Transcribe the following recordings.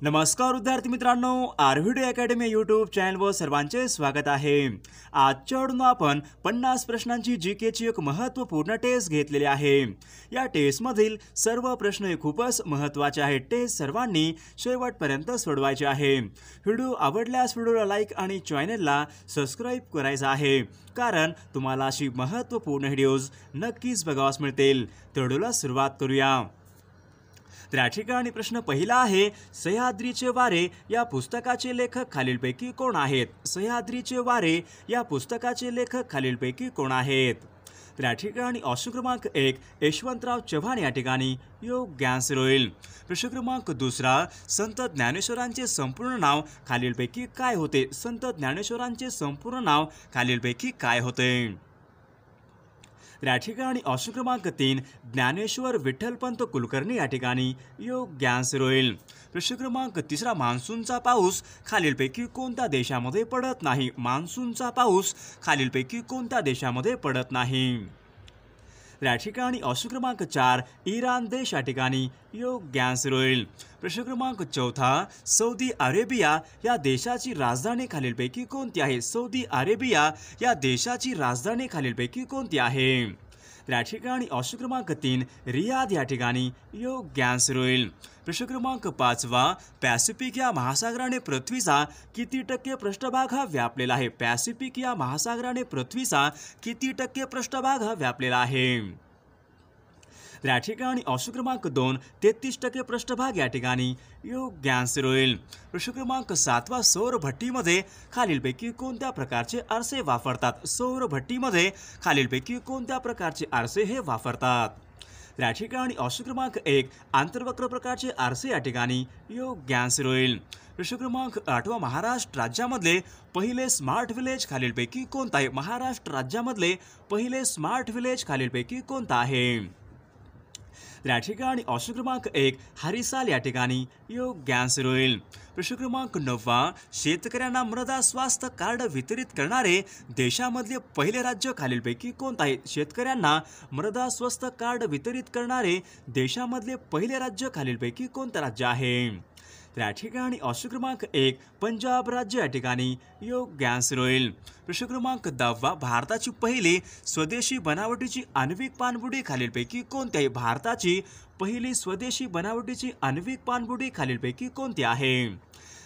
नमस्कार विद्यार्थी मित्रांनो, आरव्हीडी अकॅडमी यूट्यूब चॅनलवर सर्वांचे स्वागत आहे। आजच्या व्हिडिओत आपण 50 प्रश्नांची जीकेची एक महत्त्वपूर्ण टेस्ट घेतलेली आहे। या टेस्टमधील सर्व प्रश्न हे खूपच महत्त्वाचे आहेत। टेस्ट सर्वांनी शेवटपर्यंत सोडवायचे आहे। व्हिडिओ आवडल्यास व्हिडिओला लाईक आणि चॅनलला सबस्क्राइब करायचं आहे, कारण तुम्हाला अशी महत्त्वपूर्ण व्हिडिओज नक्कीच बघावास मिळतील। तर व्हिडिओला सुरुवात करूया। तर या ठिकाणी प्रश्न पहिला आहे, सह्याद्रीचे वारे या पुस्तकाचे लेखक खालीलपैकी कोण आहेत? सह्याद्रीचे वारे या पुस्तकाचे लेखक खालीलपैकी कोण आहेत? तर या ठिकाणी ऑप्शन क्रमांक 1 यशवंतराव चव्हाण या ठिकाणी योग्य आन्सर होईल। प्रश्न क्रमांक दुसरा, संत ज्ञानेश्वरांचे संपूर्ण नाव खालीलपैकी काय होते? संत ज्ञानेश्वरांचे संपूर्ण नाव खालीलपैकी काय होते? या ठिकाणी ऑप्शन क्रमांक 3 ज्ञानेश्वर विठ्ठलपंत कुलकर्णी या ठिकाणी योग्य आन्सर होईल। प्रश्न क्रमांक तिसरा, मान्सूनचा पाऊस खालीलपैकी कोणत्या देशामध्ये पडत नाही? मान्सूनचा पाऊस खालीलपैकी कोणत्या देशामध्ये पडत नाही? या ठिकाणी ऑप्शन क्रमांक 4 इराण देश या ठिकाणी योग्य आन्सर होईल। प्रश्न क्रमांक चौथा, सौदी अरेबिया या देशाची राजधानी खालीलपैकी कोणती आहे? सौदी अरेबिया या देशाची राजधानी खालीलपैकी कोणती आहे? या ठिकाणी ऑप्शन क्रमांक 3 रियाद या ठिकाणी योग्य आन्सर होईल। प्रश्न क्रमांक 5, पॅसिफिक या महासागराने पृथ्वीचा किती टक्के पृष्ठभाग हा व्यापलेला आहे? पॅसिफिक या महासागराने पृथ्वीचा किती टक्के पृष्ठभाग हा व्यापलेला आहे? या ठिकाणी ऑप्शन क्रमांक 2 33% पृष्ठभाग या ठिकाणी योग्य आन्सर होईल। प्रश्न क्रमांक 7, सौर भट्टीमध्ये खालीलपैकी कोणत्या प्रकारचे आरसे वापरतात? सौर भट्टीमध्ये खालीलपैकी कोणत्या प्रकारचे आरसे हे वापरतात? या ठिकाणी ऑप्शन क्रमांक 1 आंतरवक्र प्रकारचे आरसे या ठिकाणी योग्य आन्सर होईल। प्रश्न क्रमांक 8, महाराष्ट्र राज्यामधले पहिले स्मार्ट विलेज खालीलपैकी कोणता आहे? महाराष्ट्र राज्यामधले पहिले स्मार्ट विलेज खालीलपैकी कोणता आहे? या ठिकाणी ऑप्शन क्रमांक 1 हरिसाल या ठिकाणी योग्य आन्सर होईल। प्रश्न क्रमांक 9, शेतकऱ्यांना मृदा स्वास्थ्य कार्ड वितरित करणारे देशामधले पहिले राज्य खालीलपैकी कोणते आहे? शेतकऱ्यांना मृदा स्वास्थ्य कार्ड वितरित करणारे देशामधले पहिले राज्य खालीलपैकी कोणते राज्य आहे? या ठिकाणी ऑप्शन क्रमांक 1 पंजाब राज्य या ठिकाणी योग्य आन्सर होईल। प्रश्न क्रमांक 10, भारताची पहिली स्वदेशी बनावटीची आण्विक पाणबुडी खालीलपैकी कोणती आहे? भारताची पहिली स्वदेशी बनावटीची आण्विक पाणबुडी खालीलपैकी कोणती आहे?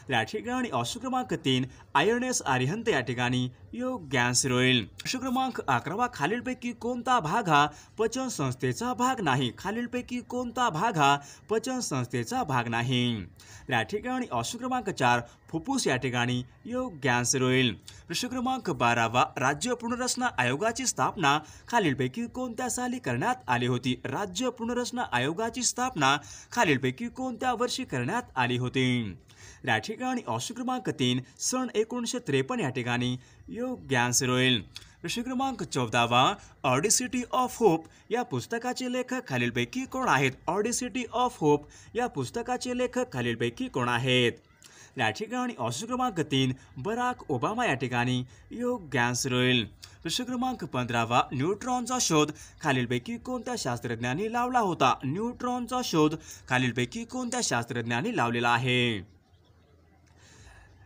या ठिकाणी ऑप्शन क्रमांक 3 INS अरिहंत या ठिकाणी योग्य आन्सर होईल। प्रश्न क्रमांक 11, खालीलपैकी कोणता भाग हा पचन संस्थेचा भाग नाही? खालीलपैकी कोणता भाग हा पचन संस्थेचा भाग नाही? या ठिकाणी ऑप्शन क्रमांक 4 फुफ्फुस या ठिकाणी योग्य आन्सर होईल। प्रश्न क्रमांक 12, राज्य पुनर्रचना आयोगाची स्थापना खालीलपैकी कोणत्या साली करण्यात आली होती? राज्य पुनर्रचना आयोगाची स्थापना खालीलपैकी कोणत्या वर्षी करण्यात आली होती? या ठिकाणी ऑप्शन क्रमांक 3 सन 1953 या ठिकाणी योग्य आन्सर होईल। प्रश्न क्रमांक 14, ऑडिसिटी ऑफ होप या पुस्तकाचे लेखक खालीलपैकी कोण आहेत? ऑडिसिटी ऑफ होप या पुस्तकाचे लेखक खालीलपैकी कोण आहेत? या ठिकाणी ऑप्शन क्रमांक 3 बराक ओबामा या ठिकाणी योग्य आन्सर होईल। प्रश्न क्रमांक 15, न्यूट्रॉनचा शोध खालीलपैकी कोणत्या शास्त्रज्ञांनी लावला होता? न्यूट्रॉनचा शोध खालीलपैकी कोणत्या शास्त्रज्ञांनी लावलेला आहे?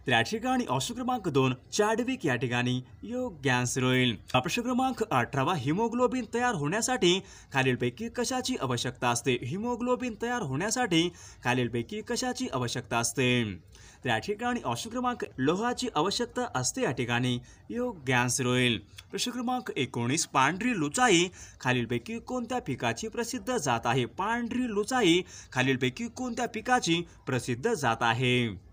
या ठिकाणी ऑप्शन क्रमांक 2 चॅडविक या ठिकाणी योग्य आन्सर होईल। प्रश्न क्रमांक 18, हिमोग्लोबिन तयार होण्यासाठी खालीलपैकी कशाची आवश्यकता असते? हिमोग्लोबिन तयार होण्यासाठी खालीलपैकी कशाची आवश्यकता असते? या ठिकाणी ऑप्शन क्रमांक लोहाची आवश्यकता असते या ठिकाणी योग्य आन्सर होईल। प्रश्न क्रमांक 19, पांढरी लुचाई खालीलपैकी कोणत्या पिकाची प्रसिद्ध जात आहे? पांढरी लुचाई खालीलपैकी कोणत्या पिकाची प्रसिद्ध जात आहे?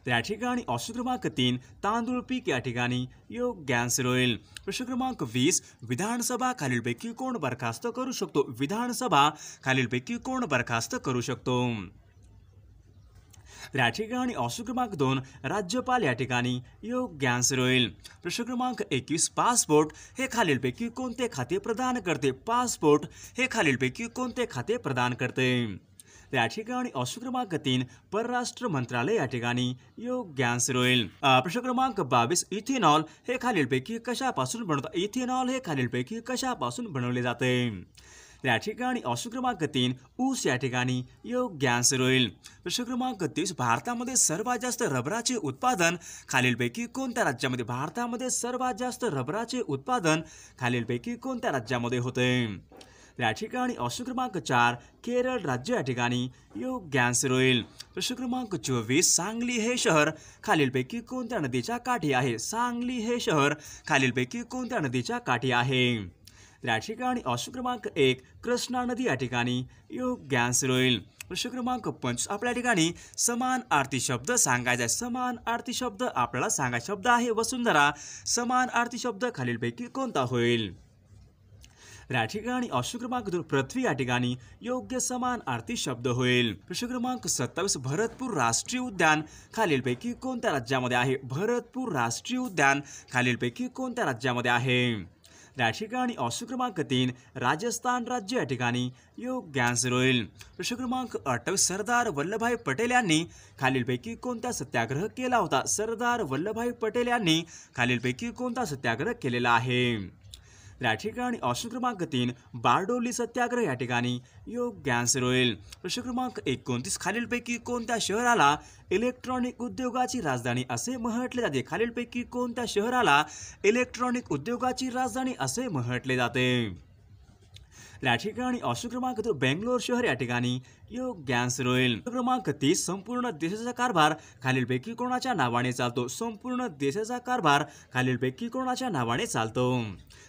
या ठिकाणी ऑप्शन क्रमांक 3 तांदूळ पीक या ठिकाणी योग्य आन्सर होईल। प्रश्न क्रमांक 20, विधानसभा खालीलपैकी कोण बरखास्त करू शकतो? विधानसभा खालीलपैकी कोण बरखास्त करू शकतो? या ठिकाणी ऑप्शन क्रमांक 2 राज्यपाल या ठिकाणी योग्य आन्सर होईल। प्रश्न क्रमांक 21, पासपोर्ट हे खालीलपैकी कोणते खाते प्रदान करते? पासपोर्ट हे खालीलपैकी कोणते खाते प्रदान करते? या ठिकाणी ऑप्शन क्रमांक 3 परराष्ट्र मंत्रालय या ठिकाणी योग्य आन्सर होईल। प्रश्न क्रमांक 22, इथेनॉल हे खालीलपैकी कशापासून बनवतात? इथेनॉल हे खालीलपैकी कशापासून बनवले जाते? या ठिकाणी ऑप्शन क्रमांक 3 ऊस या ठिकाणी योग्य आन्सर होईल. प्रश्न क्रमांक 30 भारतामध्ये सर्वात जास्त रबराचे उत्पादन खालीलपैकी कोणत्या राज्यामध्ये? भारतामध्ये सर्वात जास्त रबराचे उत्पादन खालीलपैकी कोणत्या राज्यामध्ये होते? या ठिकाणी ऑप्शन क्रमांक 4 केरळ राज्य या ठिकाणी योग्य आन्सर होईल. प्रश्न क्रमांक 24 सांगली हे शहर खालीलपैकी कोणत्या नदीच्या काठी आहे? सांगली हे शहर खालीलपैकी कोणत्या नदीच्या काठी आहे? या ठिकाणी ऑप्शन क्रमांक 1 कृष्णा नदी या ठिकाणी योग्य आन्सर होईल. प्रश्न क्रमांक 25 आपल्या ठिकाणी समान अर्थी शब्द सांगायचा आहे. समान अर्थी शब्द आपल्याला सांगायचा शब्द आहे वसुंधरा. समान अर्थी शब्द खालीलपैकी कोणता होईल? या ठिकाणी ऑप्शन क्रमांक 2 पृथ्वी या ठिकाणी योग्य समान अर्थी शब्द होईल. प्रश्न क्रमांक 27 भरतपूर राष्ट्रीय उद्यान खालीलपैकी कोणत्या राज्यामध्ये आहे? भरतपूर राष्ट्रीय उद्यान खालीलपैकी कोणत्या राज्यामध्ये आहे? या ठिकाणी ऑप्शन क्रमांक 3 राजस्थान राज्य या ठिकाणी योग्य आन्सर होईल. प्रश्न क्रमांक 28 सरदार वल्लभभाई पटेल यांनी खालीलपैकी कोणता सत्याग्रह केला होता? सरदार वल्लभभाई पटेल यांनी खालीलपैकी कोणता सत्याग्रह केलेला आहे? या ठिकाणी ऑप्शन क्रमांक 3 बारडोली सत्याग्रह या ठिकाणी योग्य आन्सर होईल. प्रश्न क्रमांक 29 खालीलपैकी कोणत्या शहराला इलेक्ट्रॉनिक उद्योगाची राजधानी असे म्हटले जाते? खालीलपैकी कोणत्या शहराला इलेक्ट्रॉनिक उद्योगाची राजधानी असे म्हटले जाते? या ठिकाणी ऑप्शन क्रमांक 2 बेंगलोर शहर या ठिकाणी योग्य आन्सर होईल. क्रमांक 30 संपूर्ण देशाचा कारभार खालीलपैकी कोणाच्या नावाने चालतो? संपूर्ण देशाचा कारभार खालीलपैकी कोणाच्या नावाने चालतो?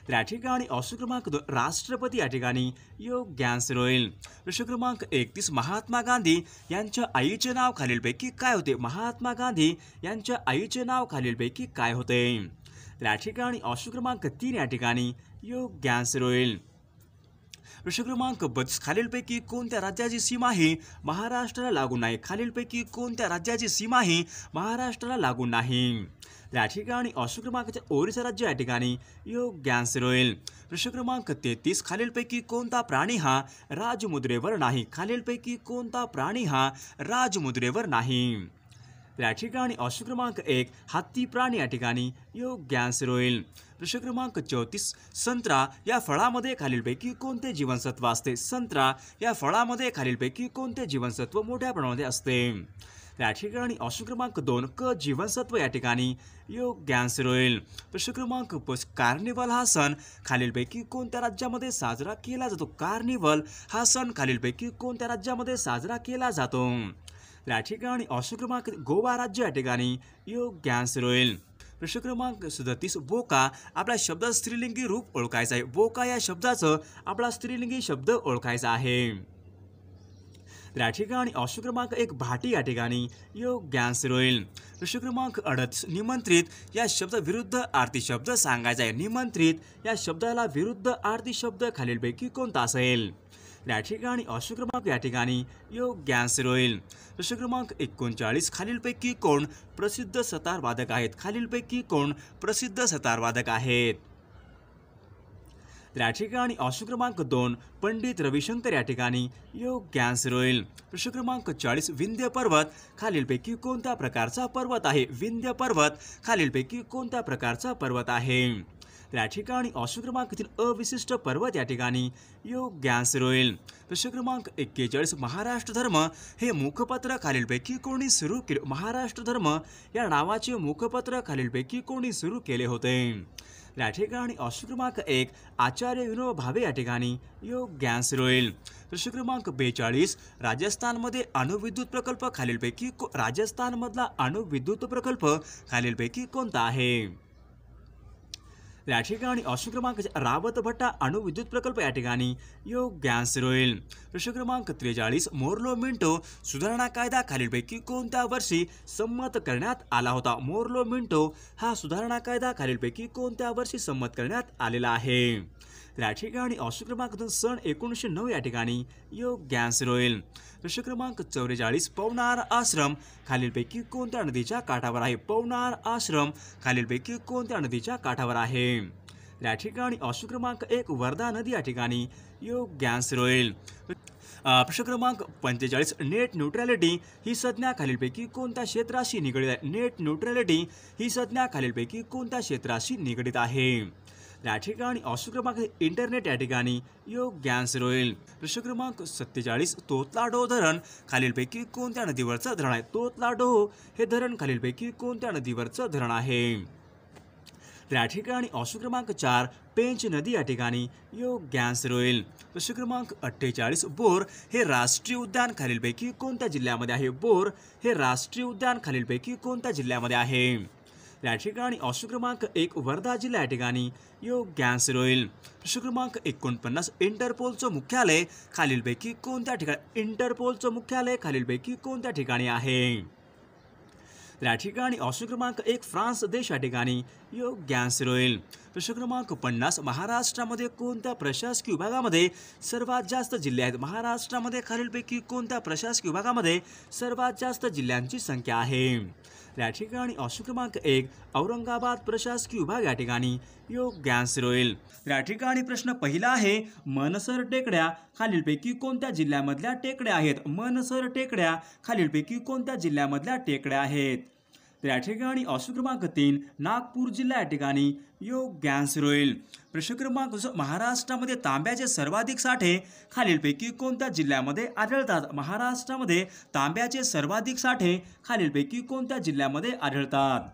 या ठिकाणी ऑप्शन क्रमांक 2 राष्ट्रपती या ठिकाणी योग्य आन्सर होईल. प्रश्न क्रमांक 31 महात्मा गांधी यांच्या आईचे नाव खालीलपैकी काय होते? महात्मा गांधी यांच्या आईचे नाव खालीलपैकी काय होते? या ठिकाणी ऑप्शन क्रमांक 3 या ठिकाणी योग्य आन्सर होईल. प्रश्न क्रमांक 32 खालीलपैकी कोणत्या राज्याची सीमा ही महाराष्ट्राला लागून नाही? खालीलपैकी कोणत्या राज्याची सीमा ही महाराष्ट्राला लागून नाही? या ठिकाणी ऑप्शन क्रमांक 4 ओरिसा राज्य या ठिकाणी योग्य आन्सर होईल. प्रश्न क्रमांक 33 खालीलपैकी कोणता प्राणी हा राजमुद्रेवर नाही? खालीलपैकी कोणता प्राणी हा राजमुद्रेवर नाही? या ठिकाणी ऑप्शन क्रमांक 1 हत्ती प्राणी या ठिकाणी योग्य आन्सर होईल. प्रश्न क्रमांक 34 संत्रा या फळामध्ये खालीलपैकी कोणते जीवनसत्व असते? संत्रा या फळामध्ये खालीलपैकी कोणते जीवनसत्व मोठ्या प्रमाणामध्ये असते? या ठिकाणी ऑप्शन क्रमांक 2 क जीवनसत्व या ठिकाणी योग्य आन्सर होईल. प्रश्न क्रमांक 5 कार्निवल हा सण खालीलपैकी कोणत्या राज्यामध्ये साजरा केला जातो? कार्निवल हा सण खालीलपैकी कोणत्या राज्यामध्ये साजरा केला जातो? या ठिकाणी ऑप्शन क्रमांक गोवा राज्य या ठिकाणी योग्य आन्सर होईल. प्रश्न क्रमांक 37 बोका आपला शब्द स्त्रीलिंगी रूप ओळखायचा आहे. बोका या शब्दाचं आपला स्त्रीलिंगी शब्द ओळखायचा आहे. या ठिकाणी ऑप्शन क्रमांक 1 भाटी या ठिकाणी योग्य आन्सर होईल. प्रश्न क्रमांक 38 निमंत्रित या शब्द विरुद्ध आरती शब्द सांगायचा आहे. निमंत्रित या शब्दाला विरुद्ध आरती शब्द खालीलपैकी कोणता असेल? या ठिकाणी ऑप्शन क्रमांक या ठिकाणी योग्य आन्सर होईल. प्रश्न क्रमांक 39 खालीलपैकी कोण प्रसिद्ध सतार वादक आहेत? खालीलपैकी कोण प्रसिद्ध सतार वादक आहेत? या ठिकाणी ऑप्शन क्रमांक 2 पंडित रविशंकर या ठिकाणी योग्य आन्सर होईल. प्रश्न क्रमांक 40 विंध्य पर्वत खालीलपैकी कोणत्या प्रकारचा पर्वत आहे? विंध्य पर्वत खालीलपैकी कोणत्या प्रकारचा पर्वत आहे? या ठिकाणी ऑप्शन क्रमांक 3 अविशिष्ट पर्वत या ठिकाणी योग्य आन्सर होईल. प्रश्न क्रमांक 41 महाराष्ट्र धर्म हे मुखपत्र खालीलपैकी कोणी सुरू केले? महाराष्ट्र धर्म या नावाचे मुखपत्र खालीलपैकी कोणी सुरू केले होते? या ठिकाणी ऑप्शन क्रमांक 1 आचार्य विनोबा भावे या ठिकाणी योग्य आन्सर होईल. प्रश्न क्रमांक 42 राजस्थानमध्ये अणुविद्युत प्रकल्प खालीलपैकी राजस्थानमधला अणुविद्युत प्रकल्प खालीलपैकी कोणता आहे? या ठिकाणी ऑप्शन क्रमांक रावत भट्टा अणुविद्युत प्रकल्प या ठिकाणी योग्य आन्सर होईल. प्रश्न क्रमांक 43 मोर्लो मिंटो सुधारणा कायदा खालीलपैकी कोणत्या वर्षी संमत करण्यात आला होता? मोर्लो मिंटो हा सुधारणा कायदा खालीलपैकी कोणत्या वर्षी संमत करण्यात आलेला आहे? या ठिकाणी ऑप्शन क्रमांक 2 सन 1909 या ठिकाणी योग्य आन्सर होईल. प्रश्न क्रमांक 44 पवनार आश्रम खालीलपैकी कोणत्या नदीच्या काठावर आहे? पवनार आश्रम खालीलपैकी कोणत्या नदीच्या काठावर आहे? या ठिकाणी ऑप्शन क्रमांक 1 वर्धा नदी या ठिकाणी योग्य आन्सर होईल. प्रश्न क्रमांक 45 नेट न्यूट्रॅलिटी ही संज्ञा खालीलपैकी कोणत्या क्षेत्राशी निगडित आहे? नेट न्यूट्रॅलिटी ही संज्ञा खालीलपैकी कोणत्या क्षेत्राशी निगडित आहे? या ठिकाणी ऑप्शन क्रमांक इंटरनेट या ठिकाणी योग्य आन्सर होईल. प्रश्न क्रमांक 47 तोतलाडो धरण खालीलपैकी कोणत्या नदीवरचं धरण आहे? तोतलाडो हे धरण खालीलपैकी कोणत्या नदीवरचं धरण आहे? या ठिकाणी ऑप्शन क्रमांक 4 पेंच नदी या ठिकाणी योग्य आन्सर होईल. प्रश्न क्रमांक 48 बोर हे राष्ट्रीय उद्यान खालीलपैकी कोणत्या जिल्ह्यामध्ये आहे? बोर हे राष्ट्रीय उद्यान खालीलपैकी कोणत्या जिल्ह्यामध्ये आहे? या ठिकाणी ऑप्शन क्रमांक 1 वर्धा जिल्हा या ठिकाणी योग्य आन्सर होईल. प्रश्न क्रमांक 49 इंटरपोलचं मुख्यालय खालीलपैकी कोणत्या ठिकाणी? इंटरपोलचं मुख्यालय खालीलपैकी कोणत्या ठिकाणी आहे? या ठिकाणी ऑप्शन क्रमांक 1 फ्रान्स देश या ठिकाणी योग्य आन्सर होईल. प्रश्न क्रमांक 50 महाराष्ट्रामध्ये कोणत्या प्रशासकीय विभागामध्ये सर्वात जास्त जिल्हे आहेत? महाराष्ट्रामध्ये खालीलपैकी कोणत्या प्रशासकीय विभागामध्ये सर्वात जास्त जिल्ह्यांची संख्या आहे? या ठिकाणी ऑप्शन क्रमांक 1 औरंगाबाद प्रशासकीय विभाग या ठिकाणी योग्य आन्सर होईल. या ठिकाणी प्रश्न पहिला आहे मनसर टेकड्या खालीलपैकी कोणत्या जिल्ह्यामधल्या टेकड्या आहेत? मनसर टेकड्या खालीलपैकी कोणत्या जिल्ह्यामधल्या टेकड्या आहेत? या ठिकाणी ऑप्शन क्रमांक 3 नागपूर जिल्हा या ठिकाणी योग्य आन्सर होईल. प्रश्न क्रमांक महाराष्ट्रामध्ये तांब्याचे सर्वाधिक साठे खालीलपैकी कोणत्या जिल्ह्यामध्ये आढळतात? महाराष्ट्रामध्ये तांब्याचे सर्वाधिक साठे खालीलपैकी कोणत्या जिल्ह्यामध्ये आढळतात?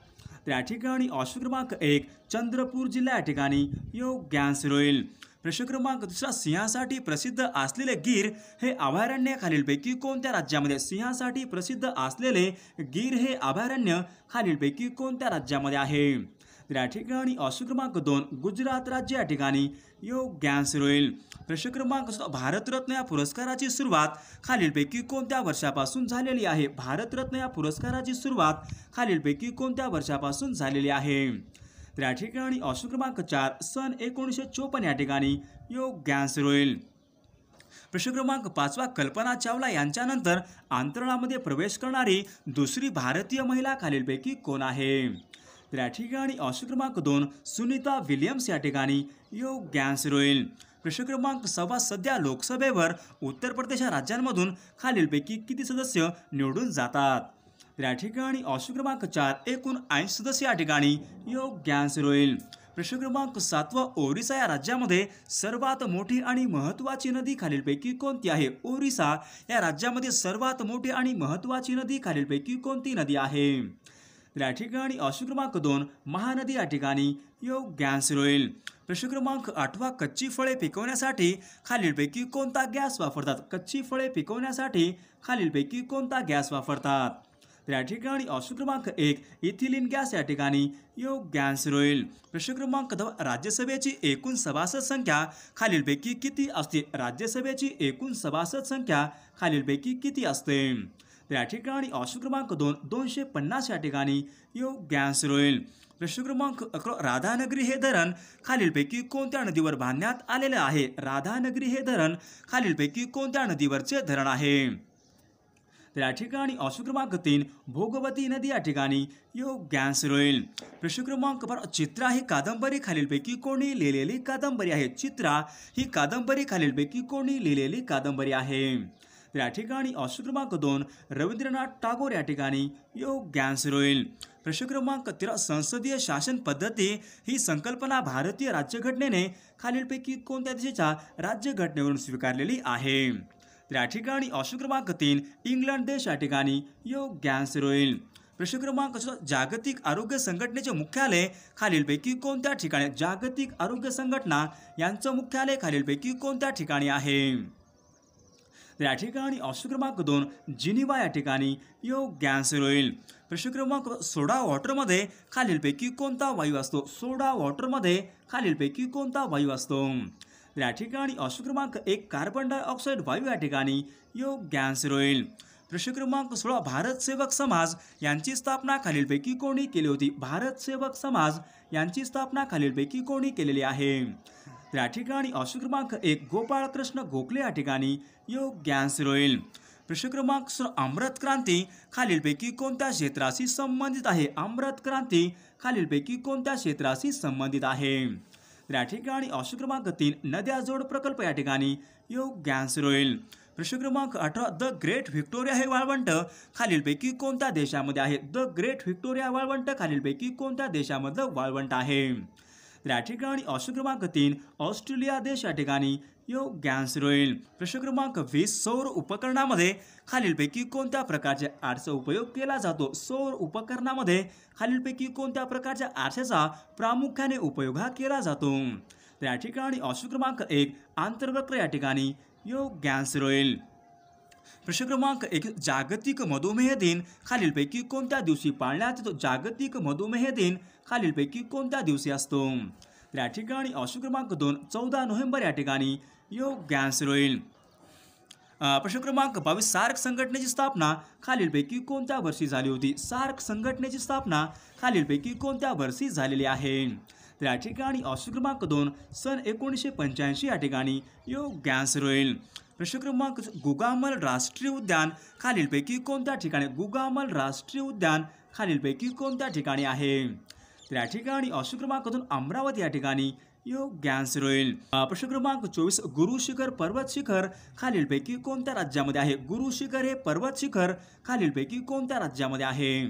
या ठिकाणी ऑप्शन क्रमांक 1 चंद्रपूर जिल्हा या ठिकाणी योग्य आन्सर होईल. प्रश्न क्रमांक 2 सिंहासाठी प्रसिद्ध असलेले गीर हे अभयारण्य खालीलपैकी कोणत्या राज्यामध्ये? सिंहासाठी प्रसिद्ध असलेले गीर हे अभयारण्य खालीलपैकी कोणत्या राज्यामध्ये आहे? या ठिकाणी ऑप्शन क्रमांक 2 गुजरात राज्य या ठिकाणी योग्य आन्सर होईल. प्रश्न क्रमांक भारतरत्न या पुरस्काराची सुरुवात खालीलपैकी कोणत्या वर्षापासून झालेली आहे? भारतरत्न या पुरस्काराची सुरुवात खालीलपैकी कोणत्या वर्षापासून झालेली आहे? या ठिकाणी ऑप्शन क्रमांक 4 सन 1954 या ठिकाणी योग्य आन्सर होईल. प्रश्न क्रमांक 5 कल्पना चावला यांच्यानंतर अंतराळामध्ये प्रवेश करणारी दुसरी भारतीय महिला खालीलपैकी कोण आहे? या ठिकाणी ऑप्शन क्रमांक 2 सुनीता विलियम्स या ठिकाणी योग्य आन्सर होईल. प्रश्न क्रमांक 6 सध्या लोकसभेवर उत्तर प्रदेश या राज्यांमधून खालीलपैकी किती सदस्य निवडून जातात? या ठिकाणी ऑप्शन क्रमांक 4 एकूण 80 सदस्य या ठिकाणी योग्य आन्सर होईल. प्रश्न क्रमांक 7 ओरिसा या राज्यामध्ये सर्वात मोठी आणि महत्त्वाची नदी खालीलपैकी कोणती आहे? ओरिसा या राज्यामध्ये सर्वात मोठी आणि महत्त्वाची नदी खालीलपैकी कोणती नदी आहे? या ठिकाणी ऑप्शन क्रमांक 2 महानदी या ठिकाणी योग्य आन्सर होईल. प्रश्न क्रमांक 8 कच्ची फळे पिकवण्यासाठी खालीलपैकी कोणता गॅस वापरतात? कच्ची फळे पिकवण्यासाठी खालीलपैकी कोणता गॅस वापरतात? या ठिकाणी ऑप्शन क्रमांक 1 इथिलीन गॅस या ठिकाणी योग्य आन्सर होईल. प्रश्न क्रमांक 10 राज्यसभेची एकूण सभासद संख्या खालीलपैकी किती असते? राज्यसभेची एकूण सभासद संख्या खालीलपैकी किती असते? या ठिकाणी ऑप्शन क्रमांक 2 250 या ठिकाणी योग्य आन्सर होईल. प्रश्न क्रमांक 11 राधानगरी हे धरण खालीलपैकी कोणत्या नदीवर बांधण्यात आलेले आहे? राधानगरी हे धरण खालीलपैकी कोणत्या नदीवरचे धरण आहे? या ठिकाणी ऑप्शन क्रमांक 3 भोगवती नदी या ठिकाणी योग्य आन्सर होईल. प्रश्न क्रमांक 12 चित्रा ही कादंबरी खालीलपैकी कोणी लिहिलेली कादंबरी आहे? चित्रा ही कादंबरी खालीलपैकी कोणी लिहिलेली कादंबरी आहे? या ठिकाणी ऑप्शन क्रमांक 2 रवींद्रनाथ टागोर या ठिकाणी योग्य आन्सर होईल. प्रश्न क्रमांक 13 संसदीय शासन पद्धती ही संकल्पना भारतीय राज्यघटनेने खालीलपैकी कोणत्या देशाच्या राज्यघटनेवरून स्वीकारलेली आहे? या ठिकाणी ऑप्शन क्रमांक 3 इंग्लंड देश या ठिकाणी योग्य आन्सर होईल. प्रश्न क्रमांक 14 जागतिक आरोग्य संघटनेचे मुख्यालय खालीलपैकी कोणत्या ठिकाणी? जागतिक आरोग्य संघटना यांचं मुख्यालय खालीलपैकी कोणत्या ठिकाणी आहे? या ठिकाणी ऑप्शन क्रमांक 2 जिनिव्हा या ठिकाणी योग्य आन्सर होईल. प्रश्न क्रमांक सोडा वॉटरमध्ये खालीलपैकी कोणता वायू असतो? सोडा वॉटरमध्ये खालीलपैकी कोणता वायू असतो? या ठिकाणी ऑप्शन क्रमांक 1 कार्बन डायऑक्साईड वायू या ठिकाणी योग्य आन्सर होईल. प्रश्न क्रमांक 16 भारत सेवक समाज यांची स्थापना खालीलपैकी कोणी केली होती? भारत सेवक समाज यांची स्थापना खालीलपैकी कोणी केलेली आहे? या ठिकाणी ऑप्शन क्रमांक 1 गोपाळकृष्ण गोखले या ठिकाणी योग्य आन्सर होईल. प्रश्न क्रमांक 16 अमृत क्रांती खालीलपैकी कोणत्या क्षेत्राशी संबंधित आहे? अमृत क्रांती खालीलपैकी कोणत्या क्षेत्राशी संबंधित आहे? या ठिकाणी ऑप्शन क्रमांक 3 नद्या जोड प्रकल्प या ठिकाणी योग्य आन्सर होईल. प्रश्न क्रमांक 18 द ग्रेट व्हिक्टोरिया हे वाळवंट खालीलपैकी कोणत्या देशामध्ये आहे? द ग्रेट व्हिक्टोरिया वाळवंट खालीलपैकी कोणत्या देशामधलं वाळवंट आहे? तर या ठिकाणी ऑप्शन क्रमांक 3 ऑस्ट्रेलिया देश या ठिकाणी योग्य आन्सर होईल. प्रश्न क्रमांक 20 सौर उपकरणामध्ये खालीलपैकी कोणत्या प्रकारच्या आरसा उपयोग केला जातो? सौर उपकरणामध्ये खालीलपैकी कोणत्या प्रकारच्या आरशाचा प्रामुख्याने उपयोग हा केला जातो? तर या ठिकाणी ऑप्शन क्रमांक 1 आंतरवक्र या ठिकाणी योग्य आन्सर होईल. प्रश्न क्रमांक 1 जागतिक मधुमेह दिन खालीलपैकी कोणत्या दिवशी पाळण्यात येतो? जागतिक मधुमेह दिन खालीलपैकी कोणत्या दिवशी असतो? तर या ठिकाणी ऑप्शन क्रमांक 2 14 नोव्हेंबर या ठिकाणी योग्य आन्सर होईल. प्रश्न क्रमांक 22 सार्क संघटनेची स्थापना खालीलपैकी कोणत्या वर्षी झाली होती? सार्क संघटनेची स्थापना खालीलपैकी कोणत्या वर्षी झालेली आहे? तर या ठिकाणी ऑप्शन क्रमांक 2 सन 1985 या ठिकाणी योग्य आन्सर होईल. प्रश्न क्रमांक गुगामल राष्ट्रीय उद्यान खालीलपैकी कोणत्या ठिकाणी? गुगामल राष्ट्रीय उद्यान खालीलपैकी कोणत्या ठिकाणी आहे? तर या ठिकाणी ऑप्शन क्रमांक 2 अमरावती या ठिकाणी योग्य आन्सर होईल. प्रश्न क्रमांक 24 गुरु शिखर पर्वत शिखर खालीलपैकी कोणत्या राज्यामध्ये आहे? गुरु शिखर हे पर्वत शिखर खालीलपैकी कोणत्या राज्यामध्ये आहे?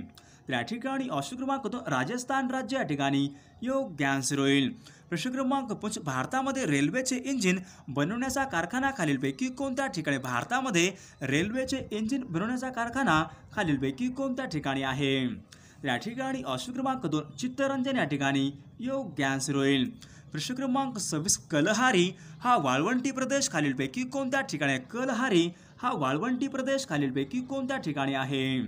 तर या ठिकाणी ऑप्शन क्रमांक 2 राजस्थान राज्य या ठिकाणी योग्य आन्सर होईल. प्रश्न क्रमांक 5 भारतामध्ये रेल्वेचे इंजिन बनवण्याचा कारखाना खालीलपैकी कोणत्या ठिकाणी? भारतामध्ये रेल्वेचे इंजिन बनवण्याचा कारखाना खालीलपैकी कोणत्या ठिकाणी आहे? तर या ठिकाणी ऑप्शन क्रमांक 2 चित्तरंजन या ठिकाणी योग्य आन्सर होईल. प्रश्न क्रमांक 26 कलहारी हा वाळवंटी प्रदेश खालीलपैकी कोणत्या ठिकाणी आहे? कलहारी हा वाळवंटी प्रदेश खालीलपैकी कोणत्या ठिकाणी आहे?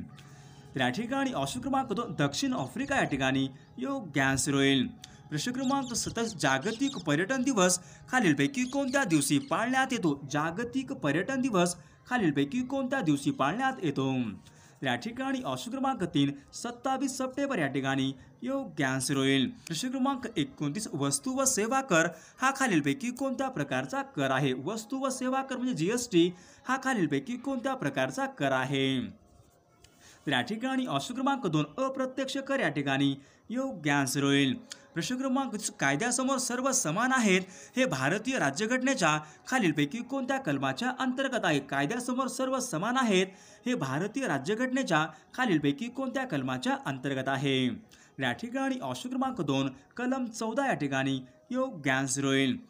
तर या ठिकाणी ऑप्शन क्रमांक 2 दक्षिण आफ्रिका या ठिकाणी योग्य आन्सर होईल. प्रश्न क्रमांक 27 जागतिक पर्यटन दिवस खालीलपैकी कोणत्या दिवशी पाळण्यात येतो? जागतिक पर्यटन दिवस खालीलपैकी कोणत्या दिवशी पाळण्यात येतो? तर या ठिकाणी ऑप्शन क्रमांक 3 27 सप्टेंबर या ठिकाणी योग्य आन्सर होईल. प्रश्न क्रमांक 29 वस्तू व सेवा कर हा खालीलपैकी कोणत्या प्रकारचा कर आहे? वस्तू व सेवा कर म्हणजे जीएसटी हा खालीलपैकी कोणत्या प्रकारचा कर आहे? तर या ठिकाणी ऑप्शन क्रमांक 2 अप्रत्यक्ष कर या ठिकाणी योग्य आन्सर होईल. प्रश्न क्रमांक कायद्यासमोर सर्व समान आहेत हे भारतीय राज्यघटनेच्या खालीलपैकी कोणत्या कलमाच्या अंतर्गत आहे? कायद्यासमोर सर्व समान आहेत हे भारतीय राज्यघटनेच्या खालीलपैकी कोणत्या कलमाच्या अंतर्गत आहे? या ठिकाणी ऑप्शन क्रमांक 2 कलम 14 या ठिकाणी योग्य आन्सर होईल.